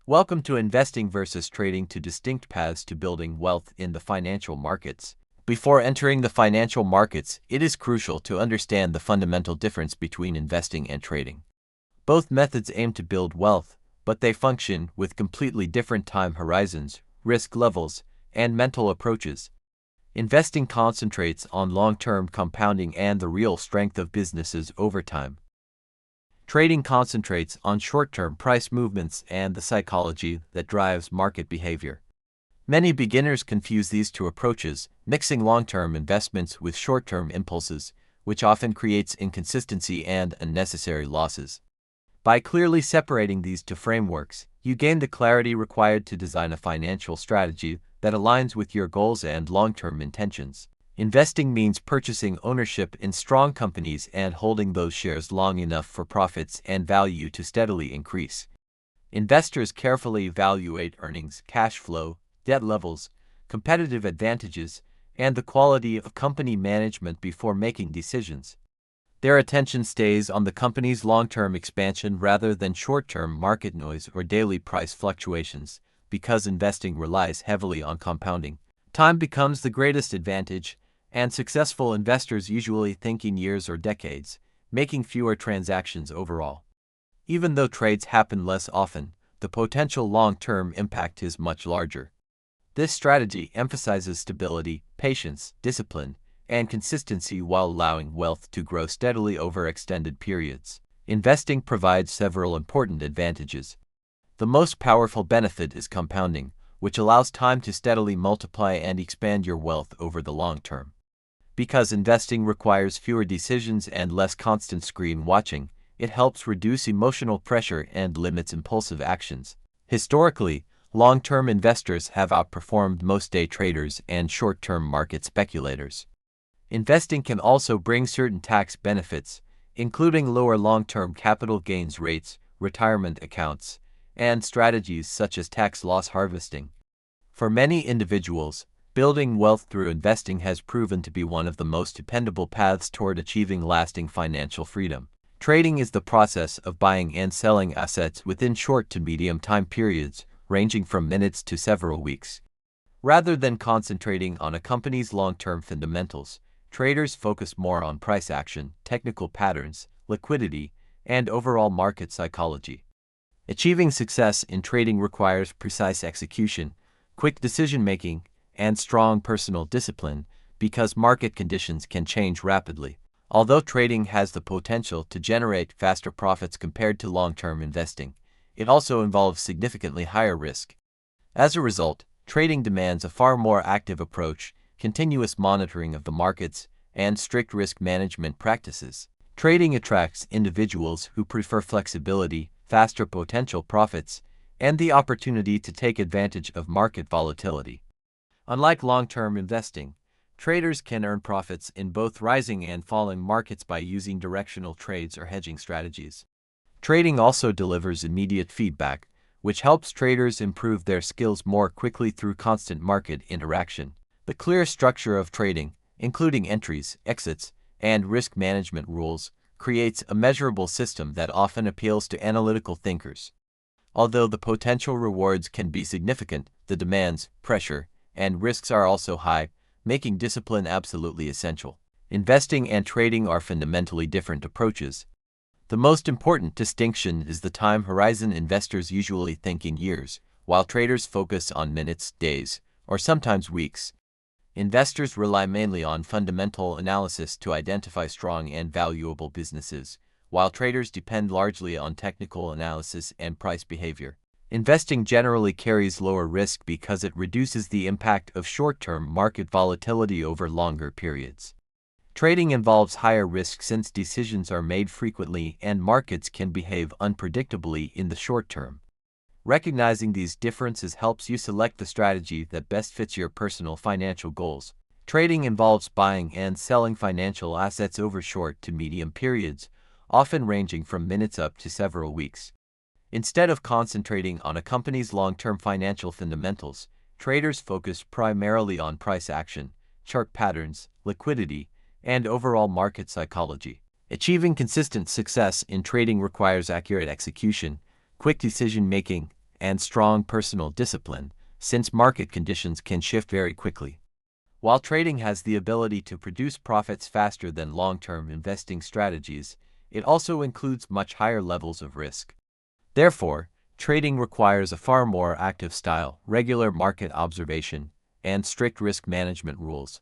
Welcome to Investing versus Trading, two distinct paths to building wealth in the financial markets. Before entering the financial markets, it is crucial to understand the fundamental difference between investing and trading. Both methods aim to build wealth, but they function with completely different time horizons, risk levels, and mental approaches. Investing concentrates on long-term compounding and the real strength of businesses over time. Trading concentrates on short-term price movements and the psychology that drives market behavior. Many beginners confuse these two approaches, mixing long-term investments with short-term impulses, which often creates inconsistency and unnecessary losses. By clearly separating these two frameworks, you gain the clarity required to design a financial strategy that aligns with your goals and long-term intentions. Investing means purchasing ownership in strong companies and holding those shares long enough for profits and value to steadily increase. Investors carefully evaluate earnings, cash flow, debt levels, competitive advantages, and the quality of company management before making decisions. Their attention stays on the company's long-term expansion rather than short-term market noise or daily price fluctuations. Because investing relies heavily on compounding, time becomes the greatest advantage, and successful investors usually think in years or decades, making fewer transactions overall. Even though trades happen less often, the potential long-term impact is much larger. This strategy emphasizes stability, patience, discipline, and consistency while allowing wealth to grow steadily over extended periods. Investing provides several important advantages. The most powerful benefit is compounding, which allows time to steadily multiply and expand your wealth over the long term. Because investing requires fewer decisions and less constant screen watching, it helps reduce emotional pressure and limits impulsive actions. Historically, long-term investors have outperformed most day traders and short-term market speculators. Investing can also bring certain tax benefits, including lower long-term capital gains rates, retirement accounts, and strategies such as tax loss harvesting. For many individuals, building wealth through investing has proven to be one of the most dependable paths toward achieving lasting financial freedom. Trading is the process of buying and selling assets within short to medium time periods, ranging from minutes to several weeks. Rather than concentrating on a company's long-term fundamentals, traders focus more on price action, technical patterns, liquidity, and overall market psychology. Achieving success in trading requires precise execution, quick decision-making, and strong personal discipline because market conditions can change rapidly. Although trading has the potential to generate faster profits compared to long-term investing, it also involves significantly higher risk. As a result, trading demands a far more active approach, continuous monitoring of the markets, and strict risk management practices. Trading attracts individuals who prefer flexibility, faster potential profits, and the opportunity to take advantage of market volatility. Unlike long-term investing, traders can earn profits in both rising and falling markets by using directional trades or hedging strategies. Trading also delivers immediate feedback, which helps traders improve their skills more quickly through constant market interaction. The clear structure of trading, including entries, exits, and risk management rules, creates a measurable system that often appeals to analytical thinkers. Although the potential rewards can be significant, the demands, pressure, and risks are also high, making discipline absolutely essential. Investing and trading are fundamentally different approaches. The most important distinction is the time horizon. Investors usually think in years, while traders focus on minutes, days, or sometimes weeks. Investors rely mainly on fundamental analysis to identify strong and valuable businesses, while traders depend largely on technical analysis and price behavior. Investing generally carries lower risk because it reduces the impact of short-term market volatility over longer periods. Trading involves higher risk since decisions are made frequently and markets can behave unpredictably in the short term. Recognizing these differences helps you select the strategy that best fits your personal financial goals. Trading involves buying and selling financial assets over short to medium periods, often ranging from minutes up to several weeks. Instead of concentrating on a company's long-term financial fundamentals, traders focus primarily on price action, chart patterns, liquidity, and overall market psychology. Achieving consistent success in trading requires accurate execution, quick decision-making, and strong personal discipline, since market conditions can shift very quickly. While trading has the ability to produce profits faster than long-term investing strategies, it also includes much higher levels of risk. Therefore, trading requires a far more active style, regular market observation, and strict risk management rules.